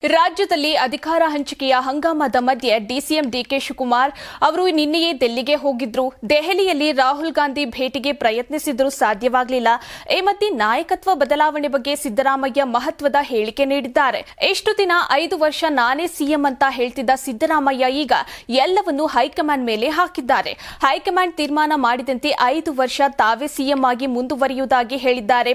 ರಾಜ್ಯದಲ್ಲಿ ಅಧಿಕಾರ ಹಂಚಿಕೆಯ ಹಂಗಾಮದ ಮಧ್ಯೆ ಡಿಸಿಎಂ ಡಿಕೆ ಶಿವಕುಮಾರ್ ಅವರು ನಿನ್ನೆಯೇ ದಿಲ್ಲಿಗೆ ಹೋಗಿದ್ರು. ದೆಹಲಿಯಲ್ಲಿ ರಾಹುಲ್ ಗಾಂಧಿ ಭೇಟಿಗೆ ಪ್ರಯತ್ನಿಸಿದರೂ ಸಾಧ್ಯವಾಗಲಿಲ್ಲ. ಈ ಮಧ್ಯೆ ನಾಯಕತ್ವ ಬದಲಾವಣೆ ಬಗ್ಗೆ ಸಿದ್ದರಾಮಯ್ಯ ಮಹತ್ವದ ಹೇಳಿಕೆ ನೀಡಿದ್ದಾರೆ. ಎಷ್ಟು ದಿನ 5 ವರ್ಷ ನಾನೇ ಸಿಎಂ ಅಂತ ಹೇಳ್ತಿದ್ದ ಸಿದ್ದರಾಮಯ್ಯ ಈಗ ಎಲ್ಲವನ್ನೂ ಹೈಕಮಾಂಡ್ ಮೇಲೆ ಹಾಕಿದ್ದಾರೆ. ಹೈಕಮಾಂಡ್ ತೀರ್ಮಾನ ಮಾಡಿದಂತೆ 5 ವರ್ಷ ತಾವೇ ಸಿಎಂ ಆಗಿ ಮುಂದುವರಿಯುವುದಾಗಿ ಹೇಳಿದ್ದಾರೆ.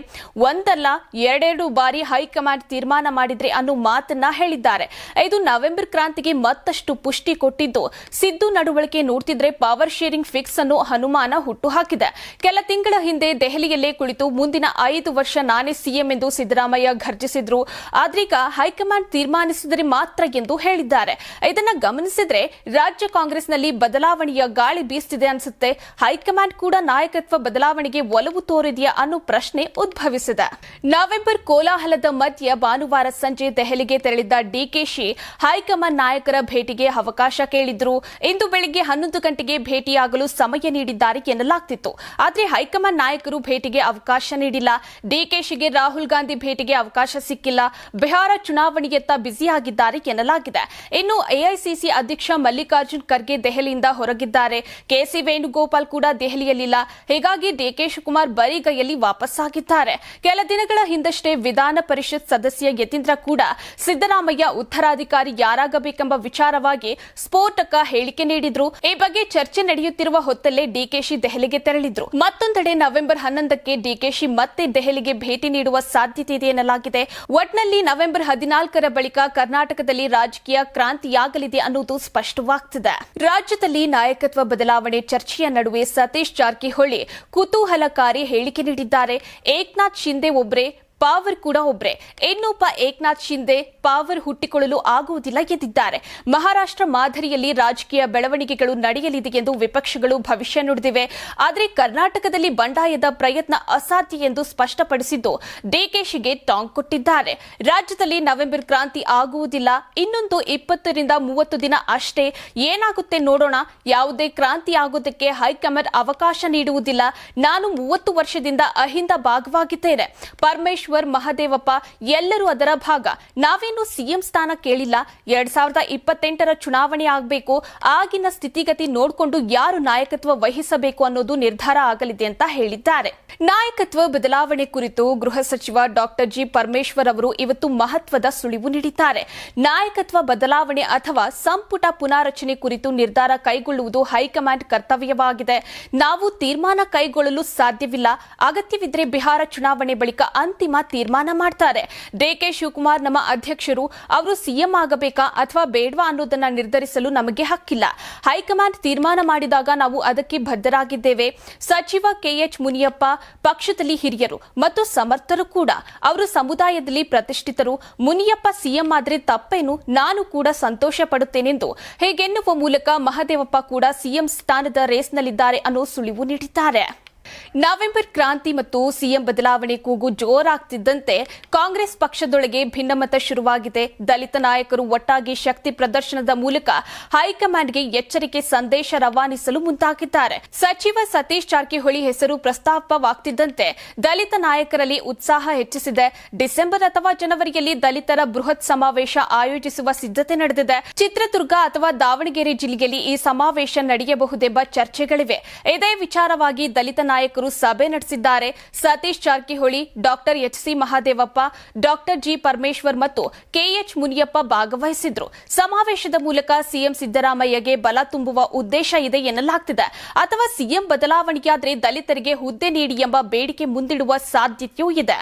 ಒಂದಲ್ಲ ಎರಡೆರಡು ಬಾರಿ ಹೈಕಮಾಂಡ್ ತೀರ್ಮಾನ ಮಾಡಿದ್ರೆ ಅನ್ನೋ ಮಾತನ್ನ ಹೇಳಿದ್ದಾರೆ. ಇದು ನವೆಂಬರ್ ಕ್ರಾಂತಿಗೆ ಮತ್ತಷ್ಟು ಪುಷ್ಟಿ ಕೊಟ್ಟಿದ್ದು, ಸಿದ್ದು ನಡವಳಿಕೆ ನೋಡ್ತಿದ್ರೆ ಪವರ್ ಶೇರಿಂಗ್ ಫಿಕ್ಸ್ ಅನ್ನೋ ಅನುಮಾನ ಹುಟ್ಟುಹಾಕಿದೆ. ಕೆಲ ತಿಂಗಳ ಹಿಂದೆ ದೆಹಲಿಯಲ್ಲೇ ಕುಳಿತು ಮುಂದಿನ 5 ವರ್ಷ ನಾನೇ ಸಿಎಂ ಎಂದು ಸಿದ್ದರಾಮಯ್ಯ ಘರ್ಜಿಸಿದ್ರು. ಆದ್ರೀಗ ಹೈಕಮಾಂಡ್ ತೀರ್ಮಾನಿಸಿದರೆ ಮಾತ್ರ ಎಂದು ಹೇಳಿದ್ದಾರೆ. ಇದನ್ನ ಗಮನಿಸಿದ್ರೆ ರಾಜ್ಯ ಕಾಂಗ್ರೆಸ್ನಲ್ಲಿ ಬದಲಾವಣೆಯ ಗಾಳಿ ಬೀಸ್ತಿದೆ ಅನ್ಸುತ್ತೆ. ಹೈಕಮಾಂಡ್ ಕೂಡ ನಾಯಕತ್ವ ಬದಲಾವಣೆಗೆ ಒಲವು ತೋರಿದೆಯಾ ಅನ್ನೋ ಪ್ರಶ್ನೆ ಉದ್ಭವಿಸಿದೆ. ನವೆಂಬರ್ ಕೋಲಾಹಲದ ಮಧ್ಯೆ ಭಾನುವಾರ ಸಂಜೆ ದೆಹಲಿಗೆ ತೆರಳಿದ್ದ ಡಿಕೆಶಿ ಹೈಕಮಾಂಡ್ ನಾಯಕರ ಭೇಟಿಗೆ ಅವಕಾಶ ಕೇಳಿದ್ರು. ಇಂದು ಬೆಳಿಗ್ಗೆ 11 ಗಂಟೆಗೆ ಭೇಟಿಯಾಗಲು ಸಮಯ ನೀಡಿದ್ದಾರೆ ಎನ್ನಲಾಗ್ತಿತ್ತು. ಆದರೆ ಹೈಕಮಾಂಡ್ ನಾಯಕರು ಭೇಟಿಗೆ ಅವಕಾಶ ನೀಡಿಲ್ಲ. ಡಿಕೆಶಿಗೆ ರಾಹುಲ್ ಗಾಂಧಿ ಭೇಟಿಗೆ ಅವಕಾಶ ಸಿಕ್ಕಿಲ್ಲ. ಬಿಹಾರ ಚುನಾವಣೆಯತ್ತ ಬ್ಯುಸಿಯಾಗಿದ್ದಾರೆ ಎನ್ನಲಾಗಿದೆ. ಇನ್ನು ಎಐಸಿಸಿ ಅಧ್ಯಕ್ಷ ಮಲ್ಲಿಕಾರ್ಜುನ್ ಖರ್ಗೆ ದೆಹಲಿಯಿಂದ ಹೊರಗಿದ್ದಾರೆ. ಕೆಸಿ ವೇಣುಗೋಪಾಲ್ ಕೂಡ ದೆಹಲಿಯಲ್ಲಿಲ್ಲ. ಹೀಗಾಗಿ ಡಿಕೆ ಶಿವಕುಮಾರ್ ಬರಿಗೈಯಲ್ಲಿ ವಾಪಸ್ಸಾಗಿದ್ದಾರೆ. ಕೆಲ ದಿನಗಳ ಹಿಂದಷ್ಟೇ ವಿಧಾನ ಪರಿಷತ್ ಸದಸ್ಯ ಯತೀಂದ್ರ ಕೂಡ ಸಿದ್ದರಾಮಯ್ಯ ಉತ್ತರಾಧಿಕಾರಿ ಯಾರಾಗಬೇಕೆಂಬ ವಿಚಾರವಾಗಿ ಸ್ಫೋಟಕ ಹೇಳಿಕೆ ನೀಡಿದ್ರು. ಈ ಬಗ್ಗೆ ಚರ್ಚೆ ನಡೆಯುತ್ತಿರುವ ಹೊತ್ತಲ್ಲೇ ಡಿಕೆಶಿ ದೆಹಲಿಗೆ ತೆರಳಿದ್ರು. ಮತ್ತೊಂದೆಡೆ ನವೆಂಬರ್ 11ಕ್ಕೆ ಡಿಕೆಶಿ ಮತ್ತೆ ದೆಹಲಿಗೆ ಭೇಟಿ ನೀಡುವ ಸಾಧ್ಯತೆ ಇದೆ ಎನ್ನಲಾಗಿದೆ. ಒಟ್ನಲ್ಲಿ ನವೆಂಬರ್ 14ರ ಬಳಿಕ ಕರ್ನಾಟಕದಲ್ಲಿ ರಾಜಕೀಯ ಕ್ರಾಂತಿಯಾಗಲಿದೆ ಅನ್ನೋದು ಸ್ಪಷ್ಟವಾಗ್ತಿದೆ. ರಾಜ್ಯದಲ್ಲಿ ನಾಯಕತ್ವ ಬದಲಾವಣೆ ಚರ್ಚೆಯ ನಡುವೆ ಸತೀಶ್ ಜಾರಕಿಹೊಳಿ ಕುತೂಹಲಕಾರಿ ಹೇಳಿಕೆ ನೀಡಿದ್ದಾರೆ. ಏಕನಾಥ್ ಶಿಂದೆ ಒಬ್ರೆ, ಪಾವರ್ ಕೂಡ ಒಬ್ರೆ. ಇನ್ನೊಬ್ಬ ಏಕನಾಥ್ ಶಿಂದೆ ಪಾವರ್ ಹುಟ್ಟಿಕೊಳ್ಳಲು ಆಗುವುದಿಲ್ಲ ಎಂದಿದ್ದಾರೆ. ಮಹಾರಾಷ್ಟ್ರ ಮಾದರಿಯಲ್ಲಿ ರಾಜಕೀಯ ಬೆಳವಣಿಗೆಗಳು ನಡೆಯಲಿದೆ ಎಂದು ವಿಪಕ್ಷಗಳು ಭವಿಷ್ಯ ನುಡಿದಿವೆ. ಆದರೆ ಕರ್ನಾಟಕದಲ್ಲಿ ಬಂಡಾಯದ ಪ್ರಯತ್ನ ಅಸಾಧ್ಯ ಎಂದು ಸ್ಪಷ್ಟಪಡಿಸಿದ್ದು ಡಿಕೆಶಿಗೆ ಟಾಂಗ್ ಕೊಟ್ಟಿದ್ದಾರೆ. ರಾಜ್ಯದಲ್ಲಿ ನವೆಂಬರ್ ಕ್ರಾಂತಿ ಆಗುವುದಿಲ್ಲ. ಇನ್ನೊಂದು 20 ರಿಂದ 30 ದಿನ ಅಷ್ಟೇ. ಏನಾಗುತ್ತೆ ನೋಡೋಣ. ಯಾವುದೇ ಕ್ರಾಂತಿ ಆಗೋದಕ್ಕೆ ಹೈಕಮಾಂಡ್ ಅವಕಾಶ ನೀಡುವುದಿಲ್ಲ. ನಾನು 30 ವರ್ಷದಿಂದ ಅಹಿಂದ ಭಾಗವಾಗಿದ್ದೇನೆ. ಪರಮೇಶ್ವರ್, ಮಹದೇವಪ್ಪ ಎಲ್ಲರೂ ಅದರ ಭಾಗ. ನಾವೇನು ಸಿಎಂ ಸ್ಥಾನ ಕೇಳಿಲ್ಲ. 2028ರ ಚುನಾವಣೆ ಆಗಬೇಕು. ಆಗಿನ ಸ್ಥಿತಿಗತಿ ನೋಡಿಕೊಂಡು ಯಾರು ನಾಯಕತ್ವ ವಹಿಸಬೇಕು ಅನ್ನೋದು ನಿರ್ಧಾರ ಆಗಲಿದೆ ಅಂತ ಹೇಳಿದ್ದಾರೆ. ನಾಯಕತ್ವ ಬದಲಾವಣೆ ಕುರಿತು ಗೃಹ ಸಚಿವ ಡಾಕ್ಟರ್ ಜಿ ಪರಮೇಶ್ವರ್ ಅವರು ಇವತ್ತು ಮಹತ್ವದ ಸುಳಿವು ನೀಡಿದ್ದಾರೆ. ನಾಯಕತ್ವ ಬದಲಾವಣೆ ಅಥವಾ ಸಂಪುಟ ಪುನಾರಚನೆ ಕುರಿತು ನಿರ್ಧಾರ ಕೈಗೊಳ್ಳುವುದು ಹೈಕಮಾಂಡ್ ಕರ್ತವ್ಯವಾಗಿದೆ. ನಾವು ತೀರ್ಮಾನ ಕೈಗೊಳ್ಳಲು ಸಾಧ್ಯವಿಲ್ಲ. ಅಗತ್ಯವಿದ್ರೆ ಬಿಹಾರ ಚುನಾವಣೆ ಬಳಿಕ ಅಂತಿಮ ತೀರ್ಮಾನ ಮಾಡ್ತಾರೆ. ಡಿಕೆ ಶಿವಕುಮಾರ್ ನಮ್ಮ ಅಧ್ಯಕ್ಷರು. ಅವರು ಸಿಎಂ ಆಗಬೇಕಾ ಅಥವಾ ಬೇಡವಾ ಅನ್ನೋದನ್ನ ನಿರ್ಧರಿಸಲು ನಮಗೆ ಹಕ್ಕಿಲ್ಲ. ಹೈಕಮಾಂಡ್ ತೀರ್ಮಾನ ಮಾಡಿದಾಗ ನಾವು ಅದಕ್ಕೆ ಬದ್ಧರಾಗಿದ್ದೇವೆ. ಸಚಿವ ಕೆಎಚ್ ಮುನಿಯಪ್ಪ ಪಕ್ಷದಲ್ಲಿ ಹಿರಿಯರು ಮತ್ತು ಸಮರ್ಥರು ಕೂಡ. ಅವರು ಸಮುದಾಯದಲ್ಲಿ ಪ್ರತಿಷ್ಠಿತರು. ಮುನಿಯಪ್ಪ ಸಿಎಂ ಆದ್ರೆ ತಪ್ಪೇನು, ನಾನು ಕೂಡ ಸಂತೋಷ ಪಡುತ್ತೇನೆಂದು ಹೀಗೆನ್ನುವ ಮೂಲಕ ಮಹದೇವಪ್ಪ ಕೂಡ ಸಿಎಂ ಸ್ಥಾನದ ರೇಸ್ನಲ್ಲಿದ್ದಾರೆ ಅನ್ನೋ ಸುಳಿವು ನೀಡಿದ್ದಾರೆ. ನವೆಂಬರ್ ಕ್ರಾಂತಿ ಮತ್ತು ಸಿಎಂ ಬದಲಾವಣೆ ಕೂಗು ಜೋರಾಗ್ತಿದ್ದಂತೆ ಕಾಂಗ್ರೆಸ್ ಪಕ್ಷದೊಳಗೆ ಭಿನ್ನಮತ ಶುರುವಾಗಿದೆ. ದಲಿತ ನಾಯಕರು ಒಟ್ಟಾಗಿ ಶಕ್ತಿ ಪ್ರದರ್ಶನದ ಮೂಲಕ ಹೈಕಮಾಂಡ್ಗೆ ಎಚ್ಚರಿಕೆ ಸಂದೇಶ ರವಾನಿಸಲು ಮುಂದಾಗಿದ್ದಾರೆ. ಸಚಿವ ಸತೀಶ್ ಜಾರಕಿಹೊಳಿ ಹೆಸರು ಪ್ರಸ್ತಾಪವಾಗ್ತಿದ್ದಂತೆ ದಲಿತ ನಾಯಕರಲ್ಲಿ ಉತ್ಸಾಹ ಹೆಚ್ಚಿಸಿದೆ. ಡಿಸೆಂಬರ್ ಅಥವಾ ಜನವರಿಯಲ್ಲಿ ದಲಿತರ ಬೃಹತ್ ಸಮಾವೇಶ ಆಯೋಜಿಸುವ ಸಿದ್ಧತೆ ನಡೆದಿದೆ. ಚಿತ್ರದುರ್ಗ ಅಥವಾ ದಾವಣಗೆರೆ ಜಿಲ್ಲೆಯಲ್ಲಿ ಈ ಸಮಾವೇಶ ನಡೆಯಬಹುದೆಂಬ ಚರ್ಚೆಗಳಿವೆ. ಇದೇ ವಿಚಾರವಾಗಿ ದಲಿತ ನಾಯಕರು ಸಭೆ ನಡೆಸಿದ್ದಾರೆ. Satish Jarkiholi, doctor H C. Mahadevappa, doctor G Parameshwar ಮತ್ತು ಕೆಎಚ್ ಮುನಿಯಪ್ಪ ಭಾಗವಹಿಸಿದ್ರು. ಸಮಾವೇಶದ ಮೂಲಕ ಸಿಎಂ ಸಿದ್ದರಾಮಯ್ಯಗೆ ಬಲ ತುಂಬುವ ಉದ್ದೇಶ ಇದೆ ಎನ್ನಲಾಗ್ತಿದೆ. ಅಥವಾ ಸಿಎಂ ಬದಲಾವಣೆಯಾದರೆ ದಲಿತರಿಗೆ ಹುದ್ದೆ ನೀಡಿ ಎಂಬ ಬೇಡಿಕೆ ಮುಂದಿಡುವ ಸಾಧ್ಯತೆಯೂ ಇದೆ.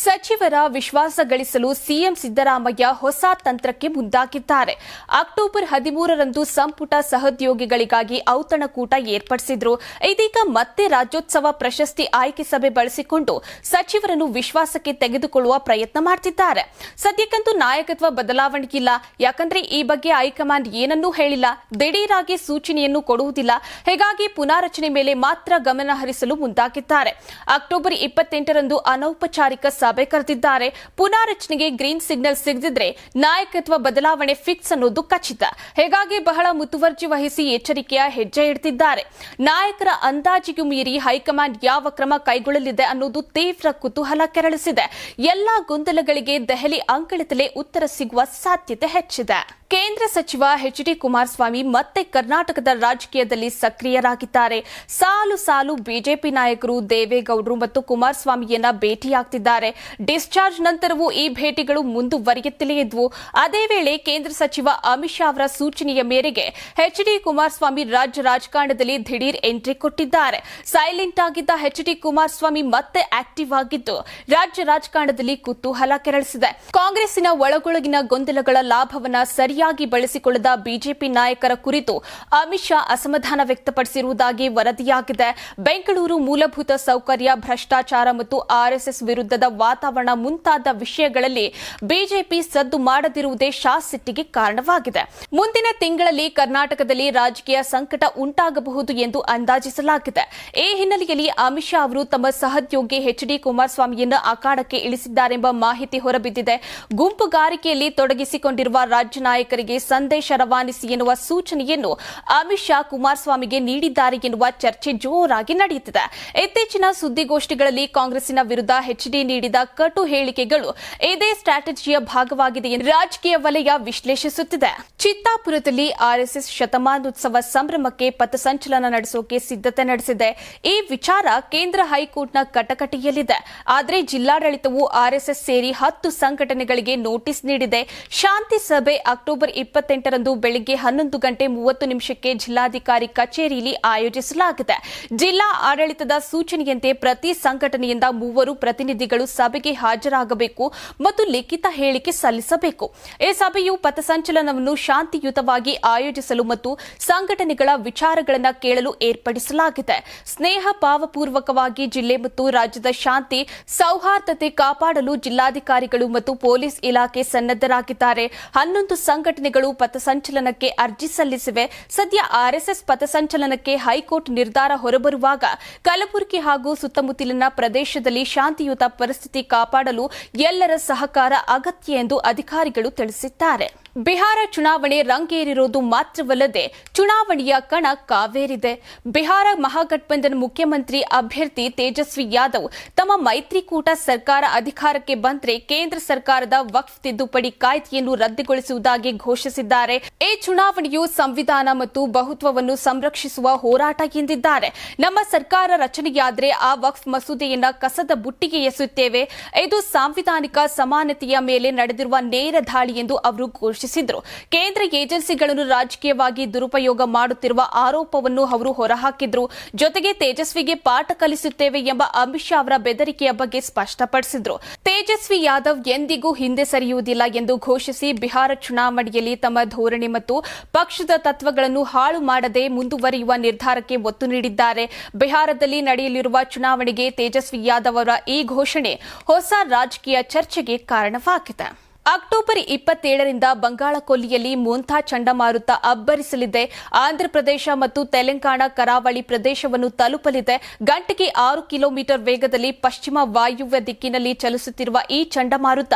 ಸಚಿವರ ವಿಶ್ವಾಸ ಗಳಿಸಲು ಸಿಎಂ ಸಿದ್ದರಾಮಯ್ಯ ಹೊಸ ತಂತ್ರಕ್ಕೆ ಮುಂದಾಗಿದ್ದಾರೆ. ಅಕ್ಟೋಬರ್ 13ರಂದು ಸಂಪುಟ ಸಹೋದ್ಯೋಗಿಗಳಿಗಾಗಿ ಔತಣಕೂಟ ಏರ್ಪಡಿಸಿದ್ರು. ಇದೀಗ ಮತ್ತೆ ರಾಜ್ಯೋತ್ಸವ ಪ್ರಶಸ್ತಿ ಆಯ್ಕೆ ಸಭೆ ಬಳಸಿಕೊಂಡು ಸಚಿವರನ್ನು ವಿಶ್ವಾಸಕ್ಕೆ ತೆಗೆದುಕೊಳ್ಳುವ ಪ್ರಯತ್ನ ಮಾಡ್ತಿದ್ದಾರೆ. ಸದ್ಯಕ್ಕಂತೂ ನಾಯಕತ್ವ ಬದಲಾವಣೆಗಿಲ್ಲ. ಯಾಕಂದ್ರೆ ಈ ಬಗ್ಗೆ ಹೈಕಮಾಂಡ್ ಏನನ್ನೂ ಹೇಳಿಲ್ಲ. ದಿಢೀರಾಗಿ ಸೂಚನೆಯನ್ನು ಕೊಡುವುದಿಲ್ಲ. ಹೀಗಾಗಿ ಪುನಾರಚನೆ ಮೇಲೆ ಮಾತ್ರ ಗಮನ ಹರಿಸಲು ಮುಂದಾಗಿದ್ದಾರೆ. ಅಕ್ಟೋಬರ್ 28ರಂದು ಅನೌಪಚಾರಿಕ ಸಭೆ ಕರೆದಿದ್ದಾರೆ. ಪುನಾರಚನೆಗೆ ಗ್ರೀನ್ ಸಿಗ್ನಲ್ ಸಿಗದಿದ್ರೆ ನಾಯಕತ್ವ ಬದಲಾವಣೆ ಫಿಕ್ಸ್ ಅನ್ನೋದು ಖಚಿತ. ಹೀಗಾಗಿ ಬಹಳ ಮುತುವರ್ಜಿ ವಹಿಸಿ ಎಚ್ಚರಿಕೆಯ ಹೆಜ್ಜೆ ಇಡ್ತಿದ್ದಾರೆ. ನಾಯಕರ ಅಂದಾಜಿಗೂ ಮೀರಿ ಹೈಕಮಾಂಡ್ ಯಾವ ಕ್ರಮ ಕೈಗೊಳ್ಳಲಿದೆ ಅನ್ನೋದು ತೀವ್ರ ಕುತೂಹಲ ಕೆರಳಿಸಿದೆ. ಎಲ್ಲಾ ಗೊಂದಲಗಳಿಗೆ ದೆಹಲಿ ಅಂಗಳದಲ್ಲೇ ಉತ್ತರ ಸಿಗುವ ಸಾಧ್ಯತೆ ಹೆಚ್ಚಿದೆ. ಕೇಂದ್ರ ಸಚಿವ ಎಚ್.ಡಿ. ಕುಮಾರಸ್ವಾಮಿ ಮತ್ತೆ ಕರ್ನಾಟಕದ ರಾಜಕೀಯದಲ್ಲಿ ಸಕ್ರಿಯರಾಗಿದ್ದಾರೆ. ಸಾಲು ಸಾಲು ಬಿಜೆಪಿ ನಾಯಕರು ದೇವೇಗೌಡರು ಮತ್ತು ಕುಮಾರಸ್ವಾಮಿಯನ್ನ ಭೇಟಿಯಾಗ್ತಿದ್ದಾರೆ. ಡಿಸ್ಚಾರ್ಜ್ ನಂತರವೂ ಈ ಭೇಟಿಗಳು ಮುಂದುವರಿಯುತ್ತಲೇ ಇದ್ವು. ಅದೇ ವೇಳೆ ಕೇಂದ್ರ ಸಚಿವ ಅಮಿತ್ ಶಾ ಅವರ ಸೂಚನೆಯ ಮೇರೆಗೆ ಎಚ್.ಡಿ. ಕುಮಾರಸ್ವಾಮಿ ರಾಜ್ಯ ರಾಜಕಾರಣದಲ್ಲಿ ದಿಢೀರ್ ಎಂಟ್ರಿ ಕೊಟ್ಟಿದ್ದಾರೆ. ಸೈಲೆಂಟ್ ಆಗಿದ್ದ ಎಚ್.ಡಿ. ಕುಮಾರಸ್ವಾಮಿ ಮತ್ತೆ ಆಕ್ಟಿವ್ ಆಗಿದ್ದು ರಾಜ್ಯ ರಾಜಕಾರಣದಲ್ಲಿ ಕುತೂಹಲ ಕೆರಳಿಸಿದೆ. ಕಾಂಗ್ರೆಸ್ಸಿನ ಒಳಗೊಳಗಿನ ಗೊಂದಲಗಳ ಲಾಭವನ್ನ ಸರಿಯಾಗಿ ಬಳಸಿಕೊಳ್ಳದ ಬಿಜೆಪಿ ನಾಯಕರ ಕುರಿತು ಅಮಿತ್ ಶಾ ಅಸಮಾಧಾನ ವ್ಯಕ್ತಪಡಿಸಿರುವುದಾಗಿ ವರದಿಯಾಗಿದೆ. ಬೆಂಗಳೂರು ಮೂಲಭೂತ ಸೌಕರ್ಯ, ಭ್ರಷ್ಟಾಚಾರ ಮತ್ತು ಆರ್ಎಸ್ಎಸ್ ವಿರುದ್ಧದ ವಾತಾವರಣ ಮುಂತಾದ ವಿಷಯಗಳಲ್ಲಿ ಬಿಜೆಪಿ ಸದ್ದು ಮಾಡದಿರುವುದೇ ಶಾ ಸಿಟ್ಟಿಗೆ ಕಾರಣವಾಗಿದೆ. ಮುಂದಿನ ತಿಂಗಳಲ್ಲಿ ಕರ್ನಾಟಕದಲ್ಲಿ ರಾಜಕೀಯ ಸಂಕಟ ಉಂಟಾಗಬಹುದು ಎಂದು ಅಂದಾಜಿಸಲಾಗಿದೆ. ಈ ಹಿನ್ನೆಲೆಯಲ್ಲಿ ಅಮಿತ್ ಶಾ ಅವರು ತಮ್ಮ ಸಹೋದ್ಯೋಗಿ ಎಚ್.ಡಿ. ಕುಮಾರಸ್ವಾಮಿಯನ್ನು ಅಖಾಡಕ್ಕೆ ಇಳಿಸಿದ್ದಾರೆಂಬ ಮಾಹಿತಿ ಹೊರಬಿದ್ದಿದೆ. ಗುಂಪುಗಾರಿಕೆಯಲ್ಲಿ ತೊಡಗಿಸಿಕೊಂಡಿರುವ ರಾಜ್ಯ ನಾಯಕರಿಗೆ ಸಂದೇಶ ರವಾನಿಸಿ ಎನ್ನುವ ಸೂಚನೆಯನ್ನು ಅಮಿತ್ ಶಾ ಕುಮಾರಸ್ವಾಮಿಗೆ ನೀಡಿದ್ದಾರೆ ಎನ್ನುವ ಚರ್ಚೆ ಜೋರಾಗಿ ನಡೆಯುತ್ತಿದೆ. ಇತ್ತೀಚಿನ ಸುದ್ದಿಗೋಷ್ಠಿಗಳಲ್ಲಿ ಕಾಂಗ್ರೆಸ್ಸಿನ ವಿರುದ್ಧ ಎಚ್ಡಿ ನೀಡಿದ ಕಟು ಹೇಳಿಕೆಗಳು ಇದೇ ಸ್ಟ್ರಾಟಜಿಯ ಭಾಗವಾಗಿದೆ ಎಂದು ರಾಜಕೀಯ ವಲಯ ವಿಶ್ಲೇಷಿಸುತ್ತಿದೆ. ಚಿತ್ತಾಪುರದಲ್ಲಿ ಆರ್ಎಸ್ಎಸ್ ಶತಮಾನೋತ್ಸವ ಸಂಭ್ರಮಕ್ಕೆ ಪಥಸಂಚಲನ ನಡೆಸೋಕೆ ಸಿದ್ಧತೆ ನಡೆಸಿದೆ. ಈ ವಿಚಾರ ಕೇಂದ್ರ ಹೈಕೋರ್ಟ್ನ ಕಟಕಟೆಯಲ್ಲಿದೆ. ಆದರೆ ಜಿಲ್ಲಾಡಳಿತವು ಆರ್ಎಸ್ಎಸ್ ಸೇರಿ 10 ಸಂಘಟನೆಗಳಿಗೆ ನೋಟಿಸ್ ನೀಡಿದೆ. ಶಾಂತಿ ಸಭೆ ಅಕ್ಟೋಬರ್ 28ರಂದು ಬೆಳಗ್ಗೆ 11:30 ಜಿಲ್ಲಾಧಿಕಾರಿ ಕಚೇರಿಯಲ್ಲಿ ಆಯೋಜಿಸಲಾಗಿದೆ. ಜಿಲ್ಲಾ ಆಡಳಿತದ ಸೂಚನೆಯಂತೆ ಪ್ರತಿ ಸಂಘಟನೆಯಿಂದ 3 ಪ್ರತಿನಿಧಿಗಳು ಸಭೆಗೆ ಹಾಜರಾಗಬೇಕು ಮತ್ತು ಲಿಖಿತ ಹೇಳಿಕೆ ಸಲ್ಲಿಸಬೇಕು. ಈ ಸಭೆಯು ಪಥಸಂಚಲನವನ್ನು ಶಾಂತಿಯುತವಾಗಿ ಆಯೋಜಿಸಲು ಮತ್ತು ಸಂಘಟನೆಗಳ ವಿಚಾರಗಳನ್ನು ಕೇಳಲು ಏರ್ಪಡಿಸಲಾಗಿದೆ. ಸ್ನೇಹ ಭಾವಪೂರ್ವಕವಾಗಿ ಜಿಲ್ಲೆ ಮತ್ತು ರಾಜ್ಯದ ಶಾಂತಿ ಸೌಹಾರ್ದತೆ ಕಾಪಾಡಲು ಜಿಲ್ಲಾಧಿಕಾರಿಗಳು ಮತ್ತು ಪೊಲೀಸ್ ಇಲಾಖೆ ಸನ್ನದ್ದರಾಗಿದ್ದಾರೆ. 11 ಸಂಘಟನೆಗಳು ಪಥಸಂಚಲನಕ್ಕೆ ಅರ್ಜಿ ಸಲ್ಲಿಸಿವೆ. ಸದ್ಯ ಆರ್ಎಸ್ಎಸ್ ಪಥಸಂಚಲನಕ್ಕೆ ಹೈಕೋರ್ಟ್ ನಿರ್ಧಾರ ಹೊರಬರುವಾಗ ಕಲಬುರಗಿ ಹಾಗೂ ಸುತ್ತಮುತ್ತಲಿನ ಪ್ರದೇಶದಲ್ಲಿ ಶಾಂತಿಯುತ ಪರಿಸ್ಥಿತಿ ಕಾಪಾಡಲು ಎಲ್ಲರ ಸಹಕಾರ ಅಗತ್ಯ ಎಂದು ಅಧಿಕಾರಿಗಳು ತಿಳಿಸಿದ್ದಾರೆ. ಬಿಹಾರ ಚುನಾವಣೆ ರಂಗೇರಿರುವುದು ಮಾತ್ರವಲ್ಲದೆ ಚುನಾವಣೆಯ ಕಣ ಕಾವೇರಿದೆ. ಬಿಹಾರ ಮಹಾಗಠಬಂಧನ್ ಮುಖ್ಯಮಂತ್ರಿ ಅಭ್ಯರ್ಥಿ ತೇಜಸ್ವಿ ಯಾದವ್ ತಮ್ಮ ಮೈತ್ರಿಕೂಟ ಸರ್ಕಾರ ಅಧಿಕಾರಕ್ಕೆ ಬಂದರೆ ಕೇಂದ್ರ ಸರ್ಕಾರದ ವಕ್ಫ್ ತಿದ್ದುಪಡಿ ಕಾಯ್ದೆಯನ್ನು ರದ್ದುಗೊಳಿಸುವುದಾಗಿ ಘೋಷಿಸಿದ್ದಾರೆ. ಈ ಚುನಾವಣೆಯು ಸಂವಿಧಾನ ಮತ್ತು ಬಹುತ್ವವನ್ನು ಸಂರಕ್ಷಿಸುವ ಹೋರಾಟ ಎಂದಿದ್ದಾರೆ. ನಮ್ಮ ಸರ್ಕಾರ ರಚನೆಯಾದರೆ ಆ ವಕ್ಫ್ ಮಸೂದೆಯನ್ನ ಕಸದ ಬುಟ್ಟಿಗೆ ಎಸೆಯುತ್ತೇವೆ. ಇದು ಸಾಂವಿಧಾನಿಕ ಸಮಾನತೆಯ ಮೇಲೆ ನಡೆದಿರುವ ನೇರ ದಾಳಿ ಎಂದು ಅವರು ಘೋಷಿಸಿದರು. ಕೇಂದ್ರ ಏಜೆನ್ಸಿಗಳನ್ನು ರಾಜಕೀಯವಾಗಿ ದುರುಪಯೋಗ ಮಾಡುತ್ತಿರುವ ಆರೋಪವನ್ನು ಅವರು ಹೊರಹಾಕಿದ್ರು. ಜೊತೆಗೆ ತೇಜಸ್ವಿಗೆ ಪಾಠ ಕಲಿಸುತ್ತೇವೆ ಎಂಬ ಅಮಿತ್ ಶಾ ಅವರ ಬೆದರಿಕೆಯ ಬಗ್ಗೆ ಸ್ಪಷ್ಟಪಡಿಸಿದ್ರು. ತೇಜಸ್ವಿ ಯಾದವ್ ಎಂದಿಗೂ ಹಿಂದೆ ಸರಿಯುವುದಿಲ್ಲ ಎಂದು ಘೋಷಿಸಿ ಬಿಹಾರ ಚುನಾವಣೆಯಲ್ಲಿ ತಮ್ಮ ಧೋರಣೆ ಮತ್ತು ಪಕ್ಷದ ತತ್ವಗಳನ್ನು ಹಾಳು ಮಾಡದೆ ಮುಂದುವರಿಯುವ ನಿರ್ಧಾರಕ್ಕೆ ಒತ್ತು ನೀಡಿದ್ದಾರೆ. ಬಿಹಾರದಲ್ಲಿ ನಡೆಯಲಿರುವ ಚುನಾವಣೆಗೆ ತೇಜಸ್ವಿ ಯಾದವ್ ಅವರ ಈ ಘೋಷಣೆ ಹೊಸ ರಾಜಕೀಯ ಚರ್ಚೆಗೆ ಕಾರಣವಾಗಿದೆ. ಅಕ್ಟೋಬರ್ 27ರಿಂದ ಬಂಗಾಳ ಕೊಲ್ಲಿಯಲ್ಲಿ ಮೋಂಥಾ ಚಂಡಮಾರುತ ಅಬ್ಬರಿಸಲಿದೆ. ಆಂಧ್ರಪ್ರದೇಶ ಮತ್ತು ತೆಲಂಗಾಣ ಕರಾವಳಿ ಪ್ರದೇಶವನ್ನು ತಲುಪಲಿದೆ. ಗಂಟೆಗೆ 6 ಕಿಲೋಮೀಟರ್ ವೇಗದಲ್ಲಿ ಪಶ್ಚಿಮ ವಾಯುವ್ಯ ದಿಕ್ಕಿನಲ್ಲಿ ಚಲಿಸುತ್ತಿರುವ ಈ ಚಂಡಮಾರುತ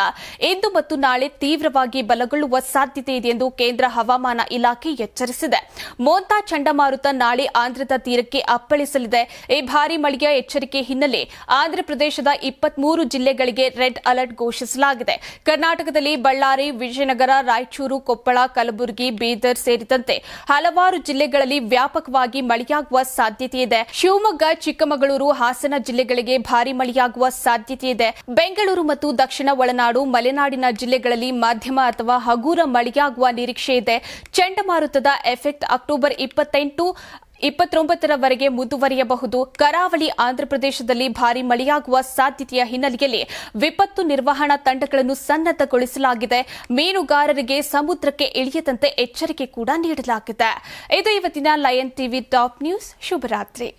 ಇಂದು ಮತ್ತು ನಾಳೆ ತೀವ್ರವಾಗಿ ಬಲಗೊಳ್ಳುವ ಸಾಧ್ಯತೆ ಇದೆ ಎಂದು ಕೇಂದ್ರ ಹವಾಮಾನ ಇಲಾಖೆ ಎಚ್ಚರಿಸಿದೆ. ಮೋಂಥಾ ಚಂಡಮಾರುತ ನಾಳೆ ಆಂಧ್ರದ ತೀರಕ್ಕೆ ಅಪ್ಪಳಿಸಲಿದೆ. ಈ ಭಾರೀ ಮಳೆಯ ಎಚ್ಚರಿಕೆ ಹಿನ್ನೆಲೆ ಆಂಧ್ರಪ್ರದೇಶದ 23 ಜಿಲ್ಲೆಗಳಿಗೆ ರೆಡ್ ಅಲರ್ಟ್ ಘೋಷಿಸಲಾಗಿದೆ. ಕರ್ನಾಟಕದಲ್ಲಿ ಬಳ್ಳಾರಿ, ವಿಜಯನಗರ, ರಾಯಚೂರು, ಕೊಪ್ಪಳ, ಕಲಬುರಗಿ, ಬೀದರ್ ಸೇರಿದಂತೆ ಹಲವಾರು ಜಿಲ್ಲೆಗಳಲ್ಲಿ ವ್ಯಾಪಕವಾಗಿ ಮಳೆಯಾಗುವ ಸಾಧ್ಯತೆ ಇದೆ. ಶಿವಮೊಗ್ಗ, ಚಿಕ್ಕಮಗಳೂರು, ಹಾಸನ ಜಿಲ್ಲೆಗಳಿಗೆ ಭಾರೀ ಮಳೆಯಾಗುವ ಸಾಧ್ಯತೆ ಇದೆ. ಬೆಂಗಳೂರು ಮತ್ತು ದಕ್ಷಿಣ ಒಳನಾಡು, ಮಲೆನಾಡಿನ ಜಿಲ್ಲೆಗಳಲ್ಲಿ ಮಧ್ಯಮ ಅಥವಾ ಹಗುರ ಮಳೆಯಾಗುವ ನಿರೀಕ್ಷೆ ಇದೆ. ಚಂಡಮಾರುತದ ಎಫೆಕ್ಟ್ ಅಕ್ಟೋಬರ್ 29ರವರೆಗೆ ಮುಂದುವರಿಯಬಹುದು. ಕರಾವಳಿ ಆಂಧ್ರಪ್ರದೇಶದಲ್ಲಿ ಭಾರೀ ಮಳೆಯಾಗುವ ಸಾಧ್ಯತೆಯ ಹಿನ್ನೆಲೆಯಲ್ಲಿ ವಿಪತ್ತು ನಿರ್ವಹಣಾ ತಂಡಗಳನ್ನು ಸನ್ನದ್ದಗೊಳಿಸಲಾಗಿದೆ. ಮೀನುಗಾರರಿಗೆ ಸಮುದ್ರಕ್ಕೆ ಇಳಿಯದಂತೆ ಎಚ್ಚರಿಕೆ ಕೂಡ ನೀಡಲಾಗಿದೆ. ಇದು ಇವತ್ತಿನ ಲಯನ್ ಟಿವಿ ಟಾಪ್ ನ್ಯೂಸ್. ಶುಭರಾತ್ರಿ.